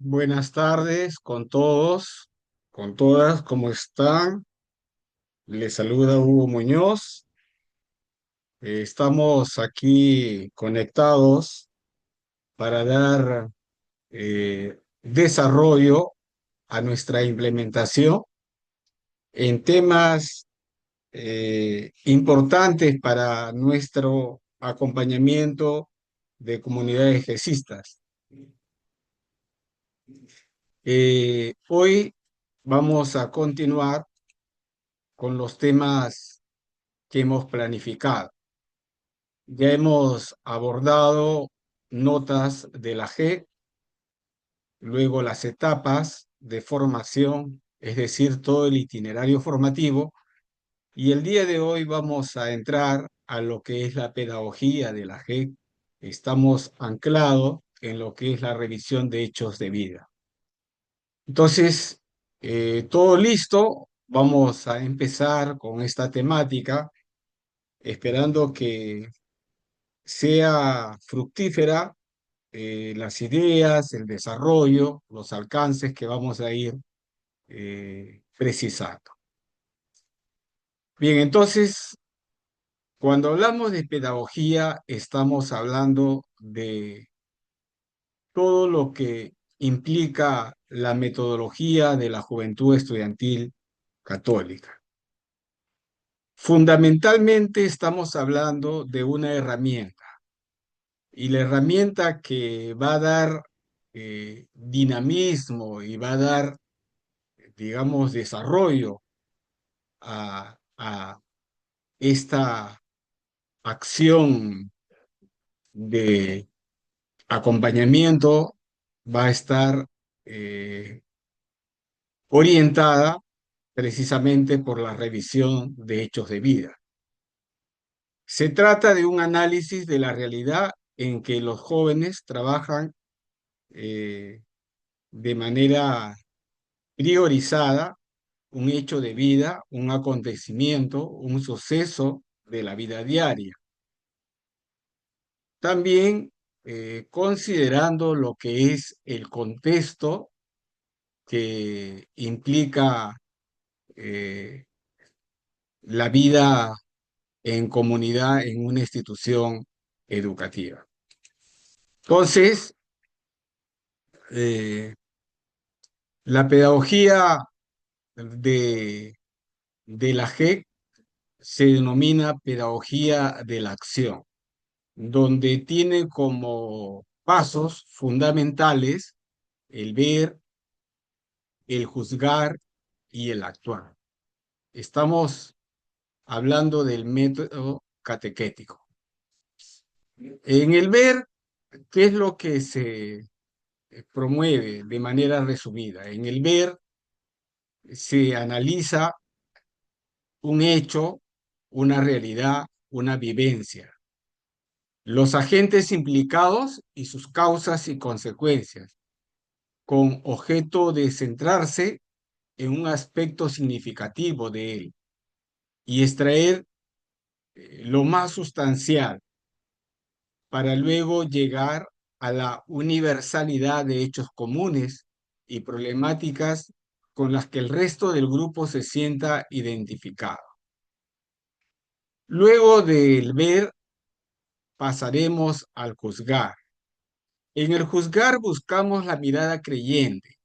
Buenas tardes con todos, con todas, ¿cómo están? Les saluda Hugo Muñoz. Estamos aquí conectados para dar desarrollo a nuestra implementación en temas importantes para nuestro acompañamiento de comunidades gesistas. Hoy vamos a continuar con los temas que hemos planificado. Ya hemos abordado notas de la G, luego las etapas de formación, es decir, todo el itinerario formativo, y el día de hoy vamos a entrar a lo que es la pedagogía de la G. Estamos anclados en lo que es la revisión de hechos de vida. Entonces, todo listo, vamos a empezar con esta temática, esperando que sea fructífera las ideas, el desarrollo, los alcances que vamos a ir precisando. Bien, entonces, cuando hablamos de pedagogía, estamos hablando de todo lo que implica la metodología de la juventud estudiantil católica. Fundamentalmente estamos hablando de una herramienta, y la herramienta que va a dar dinamismo y va a dar, digamos, desarrollo a esta acción de acompañamiento va a estar eh, orientada precisamente por la revisión de hechos de vida. Se trata de un análisis de la realidad en que los jóvenes trabajan eh, de manera priorizada un hecho de vida, un acontecimiento, un suceso de la vida diaria. También considerando lo que es el contexto que implica eh, la vida en comunidad en una institución educativa. Entonces, eh, la pedagogía de, de la GEC se denomina pedagogía de la acción, donde tiene como pasos fundamentales el ver, el juzgar y el actuar. Estamos hablando del método catequético. En el ver, ¿qué es lo que se promueve de manera resumida? En el ver se analiza un hecho, una realidad, una vivencia, los agentes implicados y sus causas y consecuencias, con objeto de centrarse en un aspecto significativo de él y extraer lo más sustancial para luego llegar a la universalidad de hechos comunes y problemáticas con las que el resto del grupo se sienta identificado. Luego del ver, pasaremos al juzgar. En el juzgar buscamos la mirada creyente,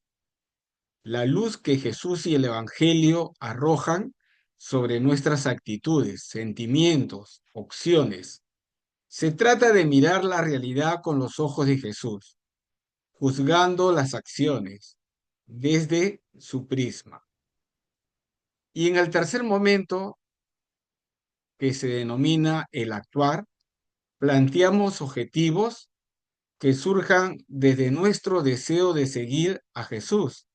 la luz que Jesús y el Evangelio arrojan sobre nuestras actitudes, sentimientos, opciones. Se trata de mirar la realidad con los ojos de Jesús, juzgando las acciones desde su prisma. Y en el tercer momento, que se denomina el actuar, planteamos objetivos que surjan desde nuestro deseo de seguir a Jesús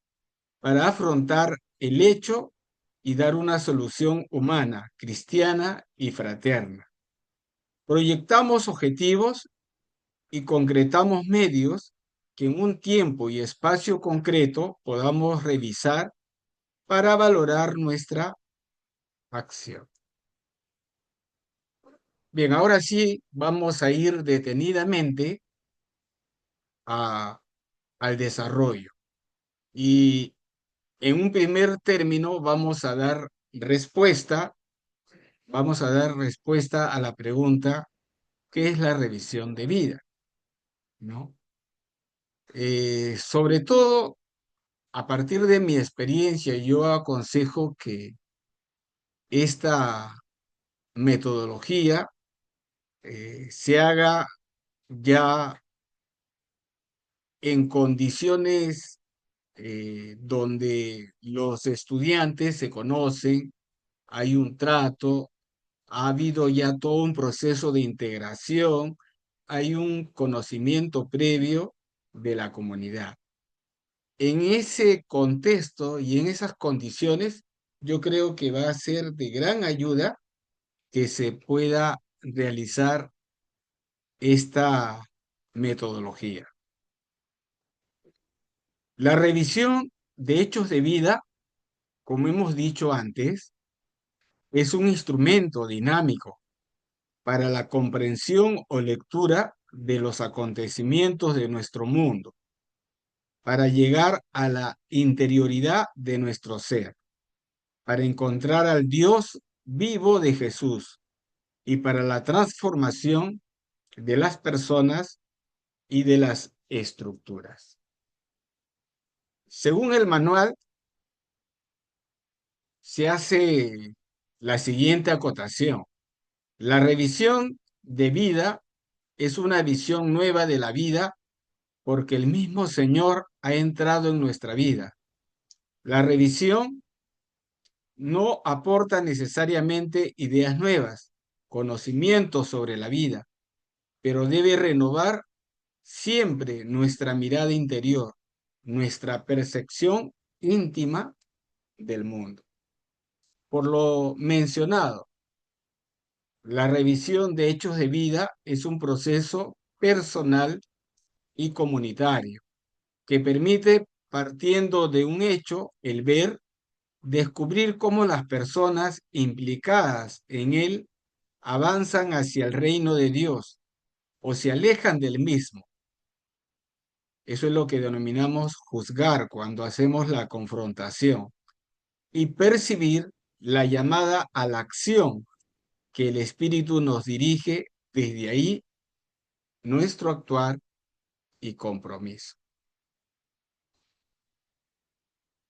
para afrontar el hecho y dar una solución humana, cristiana y fraterna. Proyectamos objetivos y concretamos medios que en un tiempo y espacio concreto podamos revisar para valorar nuestra acción. Bien, ahora sí vamos a ir detenidamente a, al desarrollo. Y en un primer término vamos a dar respuesta a la pregunta, ¿qué es la revisión de vida? ¿No? Sobre todo, a partir de mi experiencia, yo aconsejo que esta metodología se haga ya en condiciones donde los estudiantes se conocen, hay un trato, ha habido ya todo un proceso de integración, hay un conocimiento previo de la comunidad. En ese contexto y en esas condiciones, yo creo que va a ser de gran ayuda que se pueda realizar esta metodología. La revisión de hechos de vida, como hemos dicho antes, es un instrumento dinámico para la comprensión o lectura de los acontecimientos de nuestro mundo, para llegar a la interioridad de nuestro ser, para encontrar al Dios vivo de Jesús y para la transformación de las personas y de las estructuras. Según el manual, se hace la siguiente acotación. La revisión de vida es una visión nueva de la vida porque el mismo Señor ha entrado en nuestra vida. La revisión no aporta necesariamente ideas nuevas, conocimientos sobre la vida, pero debe renovar siempre nuestra mirada interior, nuestra percepción íntima del mundo. Por lo mencionado, la revisión de hechos de vida es un proceso personal y comunitario que permite, partiendo de un hecho, el ver, descubrir cómo las personas implicadas en él avanzan hacia el reino de Dios o se alejan del mismo. Eso es lo que denominamos juzgar cuando hacemos la confrontación y percibir la llamada a la acción que el Espíritu nos dirige desde ahí, nuestro actuar y compromiso.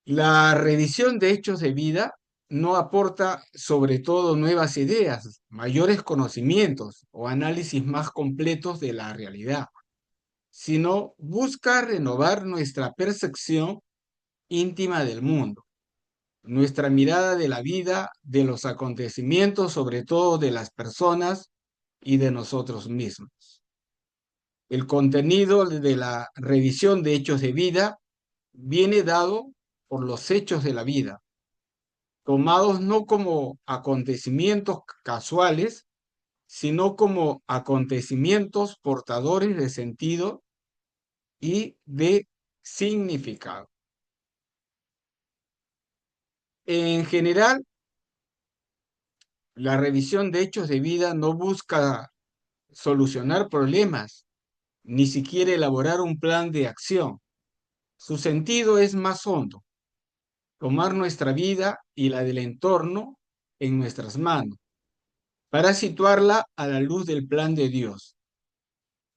La revisión de hechos de vida no aporta sobre todo nuevas ideas, mayores conocimientos o análisis más completos de la realidad, sino busca renovar nuestra percepción íntima del mundo, nuestra mirada de la vida, de los acontecimientos, sobre todo de las personas y de nosotros mismos. El contenido de la revisión de hechos de vida viene dado por los hechos de la vida, tomados no como acontecimientos casuales, sino como acontecimientos portadores de sentido y de significado. En general, la revisión de hechos de vida no busca solucionar problemas, ni siquiera elaborar un plan de acción. Su sentido es más hondo, tomar nuestra vida y la del entorno en nuestras manos, para situarla a la luz del plan de Dios.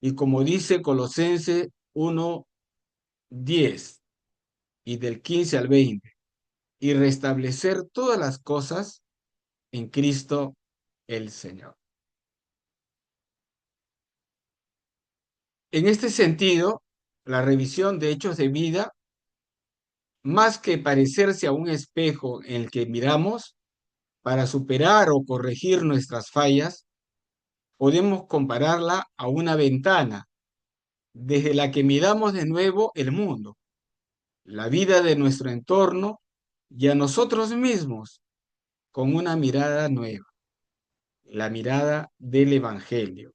Y como dice Colosenses 1:10 y del 15 al 20, y restablecer todas las cosas en Cristo el Señor. En este sentido, la revisión de hechos de vida, más que parecerse a un espejo en el que miramos para superar o corregir nuestras fallas, podemos compararla a una ventana desde la que miramos de nuevo el mundo, la vida de nuestro entorno y a nosotros mismos con una mirada nueva, la mirada del Evangelio,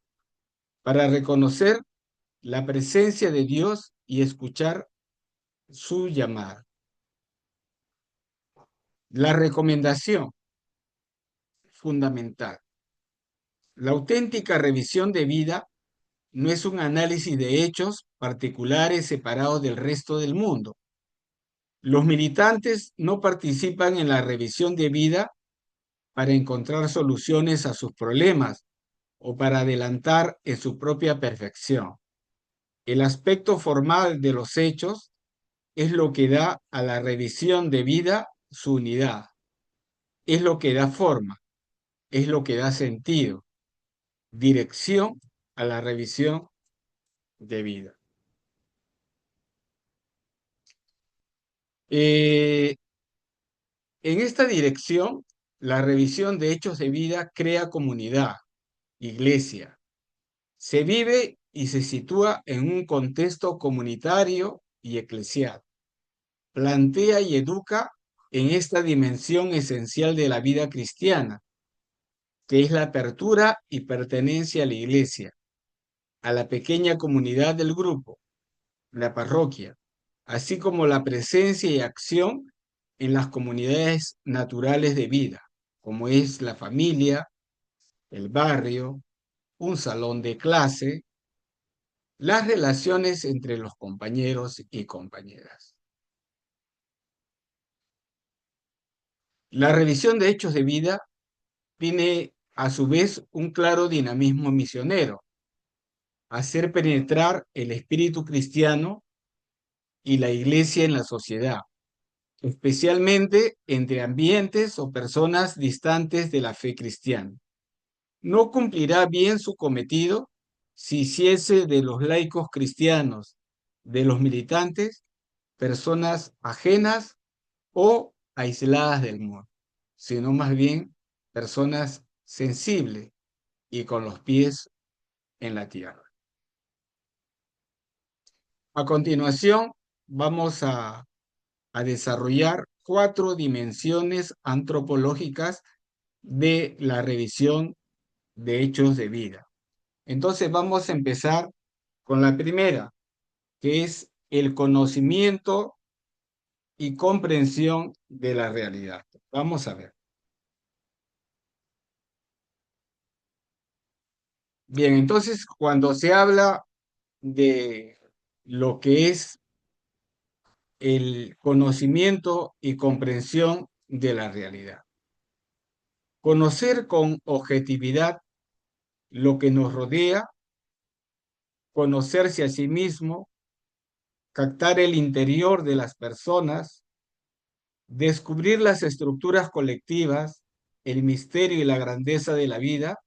para reconocer la presencia de Dios y escuchar su llamada. La recomendación fundamental. La auténtica revisión de vida no es un análisis de hechos particulares separados del resto del mundo. Los militantes no participan en la revisión de vida para encontrar soluciones a sus problemas o para adelantar en su propia perfección. El aspecto formal de los hechos es lo que da a la revisión de vida su unidad, es lo que da forma, es lo que da sentido, dirección a la revisión de vida. En esta dirección, la revisión de hechos de vida crea comunidad, iglesia. Se vive y se sitúa en un contexto comunitario y eclesial. Plantea y educa en esta dimensión esencial de la vida cristiana, que es la apertura y pertenencia a la iglesia, a la pequeña comunidad del grupo, la parroquia, así como la presencia y acción en las comunidades naturales de vida, como es la familia, el barrio, un salón de clase, las relaciones entre los compañeros y compañeras. La revisión de hechos de vida tiene a su vez un claro dinamismo misionero, hacer penetrar el espíritu cristiano y la iglesia en la sociedad, especialmente entre ambientes o personas distantes de la fe cristiana. No cumplirá bien su cometido si hiciese de los laicos cristianos, de los militantes, personas ajenas o aisladas del mundo, sino más bien personas sensibles y con los pies en la tierra. A continuación, vamos a desarrollar 4 dimensiones antropológicas de la revisión de hechos de vida. Entonces vamos a empezar con la primera, que es el conocimiento y comprensión de la realidad. Vamos a ver. Bien, entonces cuando se habla de lo que es el conocimiento y comprensión de la realidad. Conocer con objetividad lo que nos rodea, conocerse a sí mismo, captar el interior de las personas, descubrir las estructuras colectivas, el misterio y la grandeza de la vida,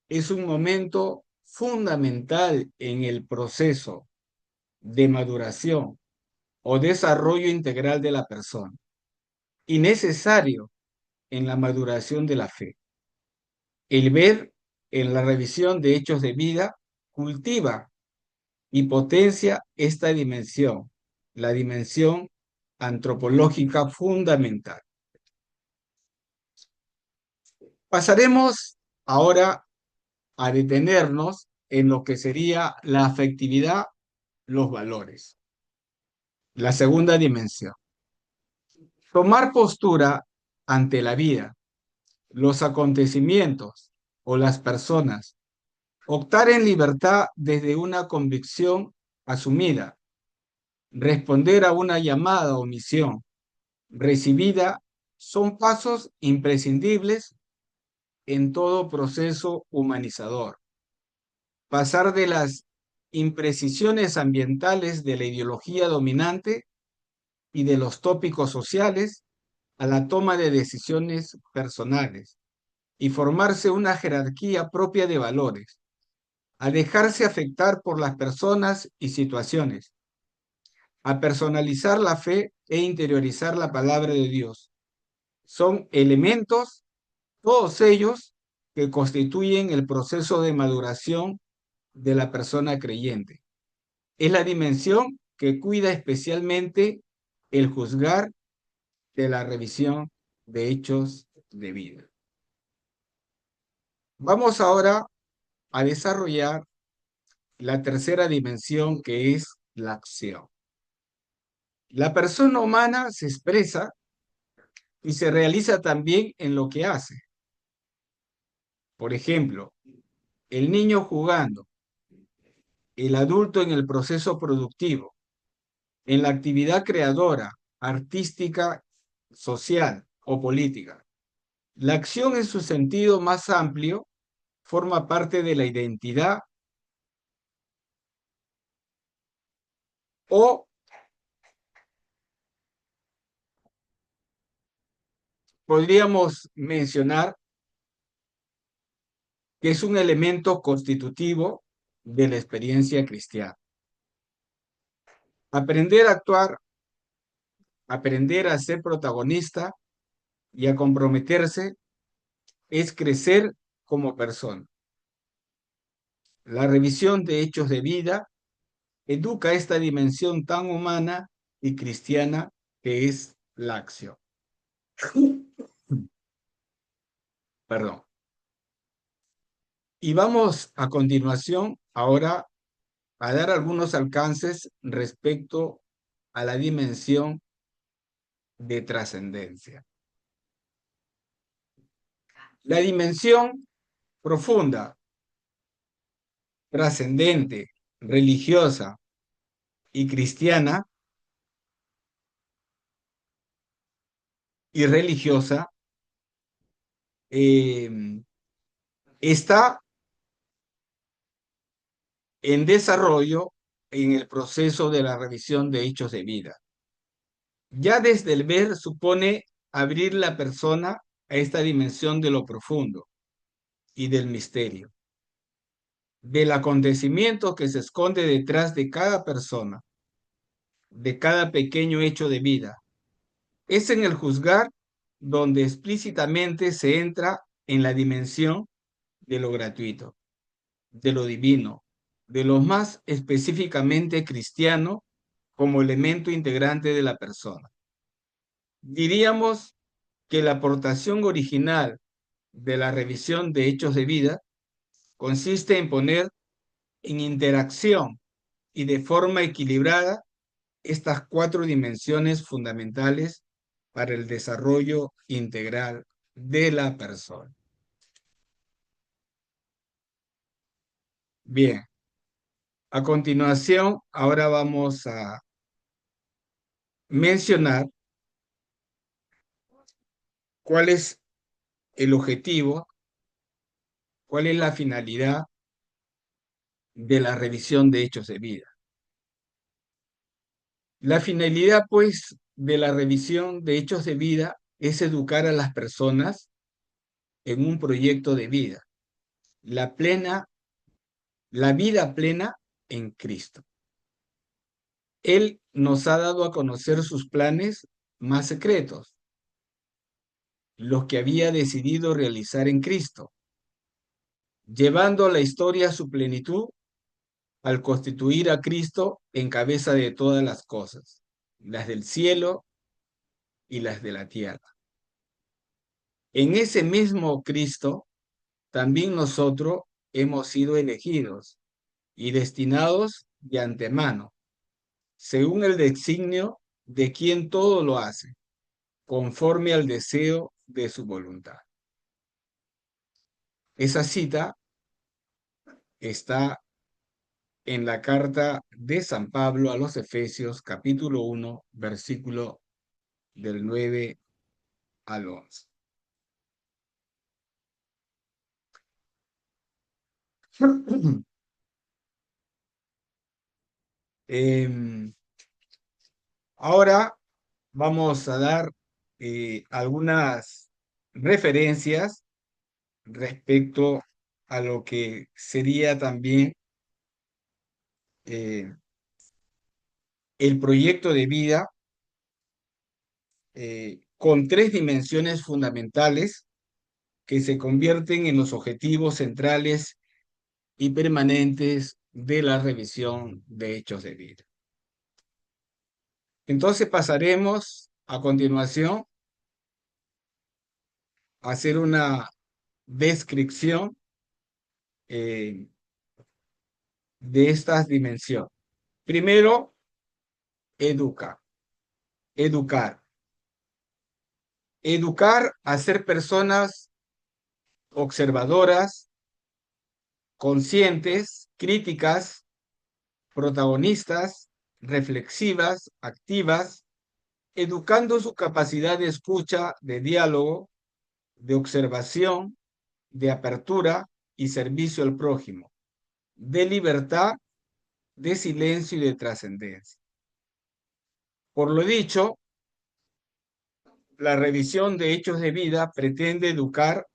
es un momento fundamental en el proceso de maduración o desarrollo integral de la persona y necesario en la maduración de la fe. El ver en la revisión de hechos de vida cultiva y potencia esta dimensión, la dimensión antropológica fundamental. Pasaremos ahora a detenernos en lo que sería la afectividad, los valores. La segunda dimensión. Tomar postura ante la vida, los acontecimientos o las personas. Optar en libertad desde una convicción asumida. Responder a una llamada o misión recibida son pasos imprescindibles en todo proceso humanizador. Pasar de las imprecisiones ambientales de la ideología dominante y de los tópicos sociales a la toma de decisiones personales y formarse una jerarquía propia de valores, a dejarse afectar por las personas y situaciones, a personalizar la fe e interiorizar la palabra de Dios. Son elementos, todos ellos, que constituyen el proceso de maduración de la persona creyente. Es la dimensión que cuida especialmente el juzgar de la revisión de hechos de vida. Vamos ahora a desarrollar la tercera dimensión, que es la acción. La persona humana se expresa y se realiza también en lo que hace. Por ejemplo, el niño jugando el adulto en el proceso productivo, en la actividad creadora, artística, social o política. La acción en su sentido más amplio forma parte de la identidad o podríamos mencionar que es un elemento constitutivo de la experiencia cristiana. Aprender a actuar, aprender a ser protagonista y a comprometerse es crecer como persona. La revisión de hechos de vida educa esta dimensión tan humana y cristiana que es la acción. Perdón. Y vamos a continuación ahora a dar algunos alcances respecto a la dimensión de trascendencia. La dimensión profunda, trascendente, religiosa y cristiana y religiosa está en desarrollo en el proceso de la revisión de hechos de vida. Ya desde el ver supone abrir la persona a esta dimensión de lo profundo y del misterio, del acontecimiento que se esconde detrás de cada persona, de cada pequeño hecho de vida. Es en el juzgar donde explícitamente se entra en la dimensión de lo gratuito, de lo divino, de lo más específicamente cristiano como elemento integrante de la persona. Diríamos que la aportación original de la revisión de hechos de vida consiste en poner en interacción y de forma equilibrada estas cuatro dimensiones fundamentales para el desarrollo integral de la persona. Bien, a continuación, ahora vamos a mencionar cuál es el objetivo, cuál es la finalidad de la revisión de hechos de vida. La finalidad, pues, de la revisión de hechos de vida es educar a las personas en un proyecto de vida, la vida plena en Cristo. Él nos ha dado a conocer sus planes más secretos, los que había decidido realizar en Cristo, llevando la historia a su plenitud al constituir a Cristo en cabeza de todas las cosas, las del cielo y las de la tierra. En ese mismo Cristo, también nosotros hemos sido elegidos y destinados de antemano, según el designio de quien todo lo hace, conforme al deseo de su voluntad. Esa cita está en la carta de San Pablo a los Efesios, capítulo 1, versículo del 9 al 11. Ahora vamos a dar algunas referencias respecto a lo que sería también eh, el proyecto de vida con tres dimensiones fundamentales que se convierten en los objetivos centrales y permanentes de la revisión de hechos de vida. Entonces pasaremos a continuación a hacer una descripción eh, de estas dimensiones. Primero, educar. Educar. Educar a ser personas observadoras, conscientes, críticas protagonistas, reflexivas, activas, educando su capacidad de escucha, de diálogo, de observación, de apertura y servicio al prójimo, de libertad, de silencio y de trascendencia. Por lo dicho, la revisión de hechos de vida pretende educar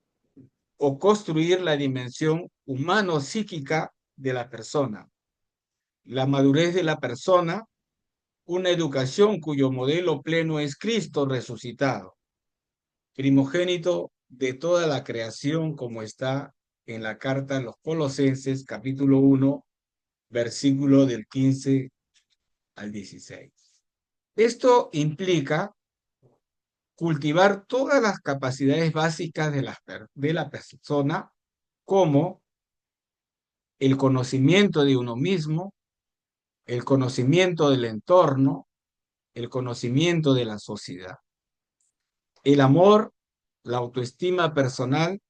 o construir la dimensión humano-psíquica de la persona, la madurez de la persona, una educación cuyo modelo pleno es Cristo resucitado, primogénito de toda la creación, como está en la carta a los Colosenses, capítulo 1, versículo del 15 al 16. Esto implica cultivar todas las capacidades básicas de la persona, como el conocimiento de uno mismo, el conocimiento del entorno, el conocimiento de la sociedad. El amor, la autoestima personal,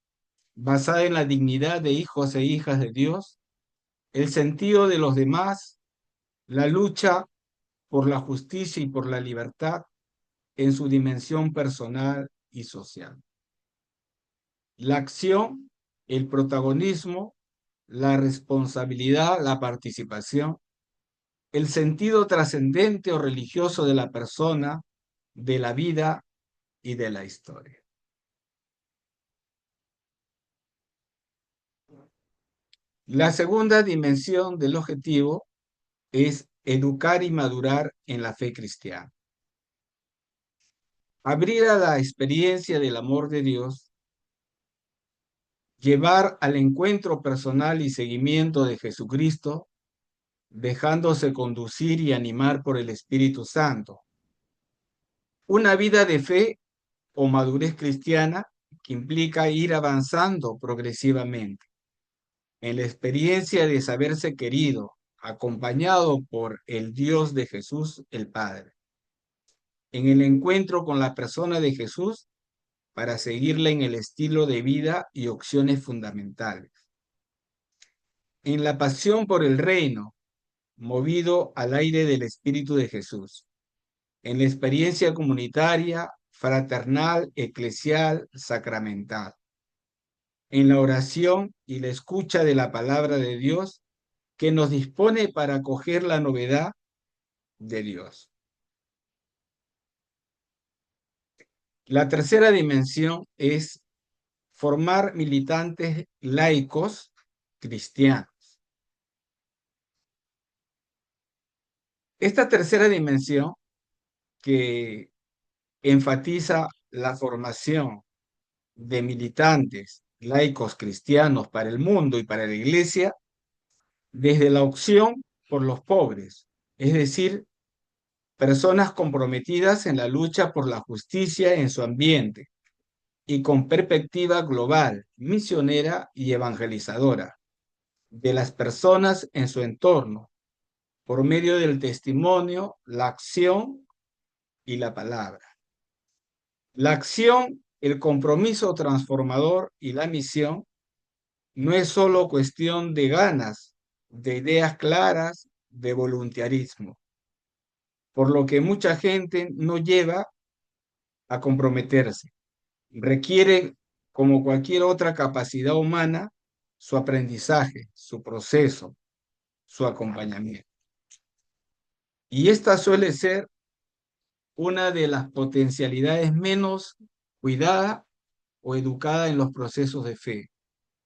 basada en la dignidad de hijos e hijas de Dios, el sentido de los demás, la lucha por la justicia y por la libertad en su dimensión personal y social. La acción, el protagonismo, la responsabilidad, la participación, el sentido trascendente o religioso de la persona, de la vida y de la historia. La segunda dimensión del objetivo es educar y madurar en la fe cristiana. Abrir a la experiencia del amor de Dios, llevar al encuentro personal y seguimiento de Jesucristo, dejándose conducir y animar por el Espíritu Santo. Una vida de fe o madurez cristiana que implica ir avanzando progresivamente en la experiencia de saberse querido, acompañado por el Dios de Jesús, el Padre, en el encuentro con la persona de Jesús para seguirle en el estilo de vida y opciones fundamentales, en la pasión por el reino, movido al aire del Espíritu de Jesús, en la experiencia comunitaria, fraternal, eclesial, sacramental, en la oración y la escucha de la palabra de Dios que nos dispone para acoger la novedad de Dios. La tercera dimensión es formar militantes laicos cristianos. Esta tercera dimensión que enfatiza la formación de militantes laicos cristianos para el mundo y para la iglesia desde la opción por los pobres, es decir, personas comprometidas en la lucha por la justicia en su ambiente y con perspectiva global, misionera y evangelizadora de las personas en su entorno por medio del testimonio, la acción y la palabra. La acción, el compromiso transformador y la misión no es solo cuestión de ganas, de ideas claras, de voluntarismo, por lo que mucha gente no lleva a comprometerse. Requiere, como cualquier otra capacidad humana, su aprendizaje, su proceso, su acompañamiento. Y esta suele ser una de las potencialidades menos cuidada o educada en los procesos de fe,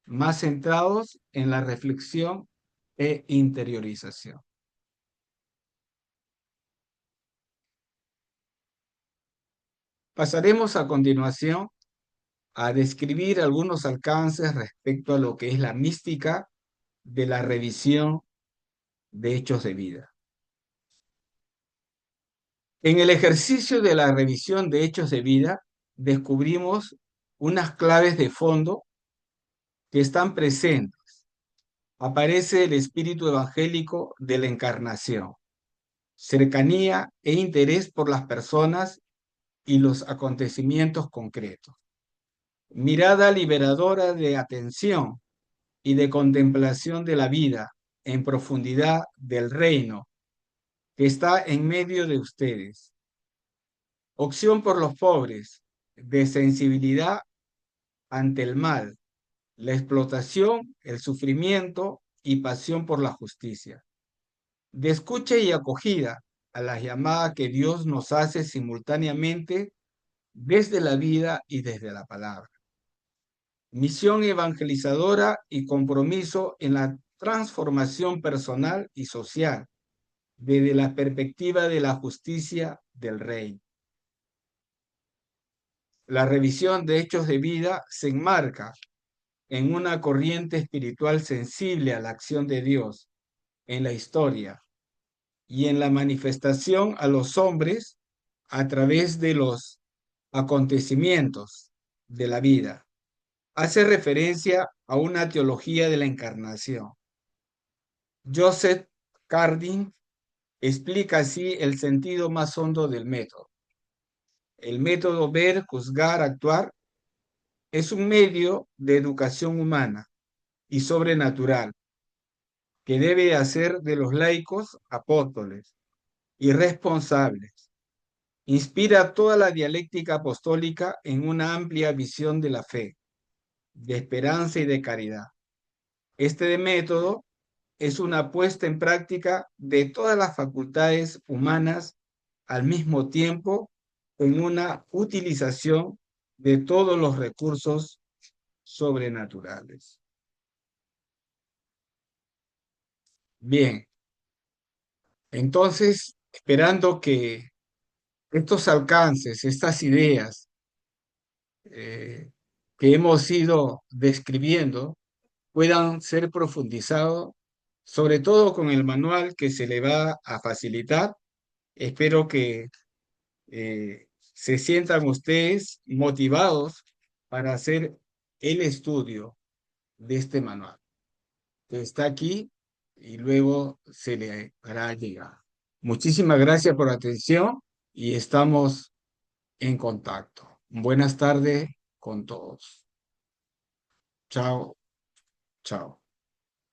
más centrados en la reflexión e interiorización. Pasaremos a continuación a describir algunos alcances respecto a lo que es la mística de la revisión de hechos de vida. En el ejercicio de la revisión de hechos de vida, descubrimos unas claves de fondo que están presentes. Aparece el espíritu evangélico de la encarnación, cercanía e interés por las personas y los acontecimientos concretos. Mirada liberadora de atención y de contemplación de la vida en profundidad del reino que está en medio de ustedes. Opción por los pobres, de sensibilidad ante el mal, la explotación, el sufrimiento y pasión por la justicia. De escucha y acogida a la llamada que Dios nos hace simultáneamente desde la vida y desde la palabra. Misión evangelizadora y compromiso en la transformación personal y social desde la perspectiva de la justicia del Rey. La revisión de hechos de vida se enmarca en una corriente espiritual sensible a la acción de Dios en la historia y en la manifestación a los hombres a través de los acontecimientos de la vida. Hace referencia a una teología de la encarnación. Joseph Cardin explica así el sentido más hondo del método. El método ver, juzgar, actuar es un medio de educación humana y sobrenatural que debe hacer de los laicos apóstoles y responsables. Inspira toda la dialéctica apostólica en una amplia visión de la fe, de esperanza y de caridad. Este método es una puesta en práctica de todas las facultades humanas al mismo tiempo en una utilización de todos los recursos sobrenaturales. Bien, entonces, esperando que estos alcances, estas ideas eh, que hemos ido describiendo puedan ser profundizados, sobre todo con el manual que se le va a facilitar. Espero que se sientan ustedes motivados para hacer el estudio de este manual que está aquí y luego se le hará llegar. Muchísimas gracias por la atención y estamos en contacto. Buenas tardes con todos. Chao, chao.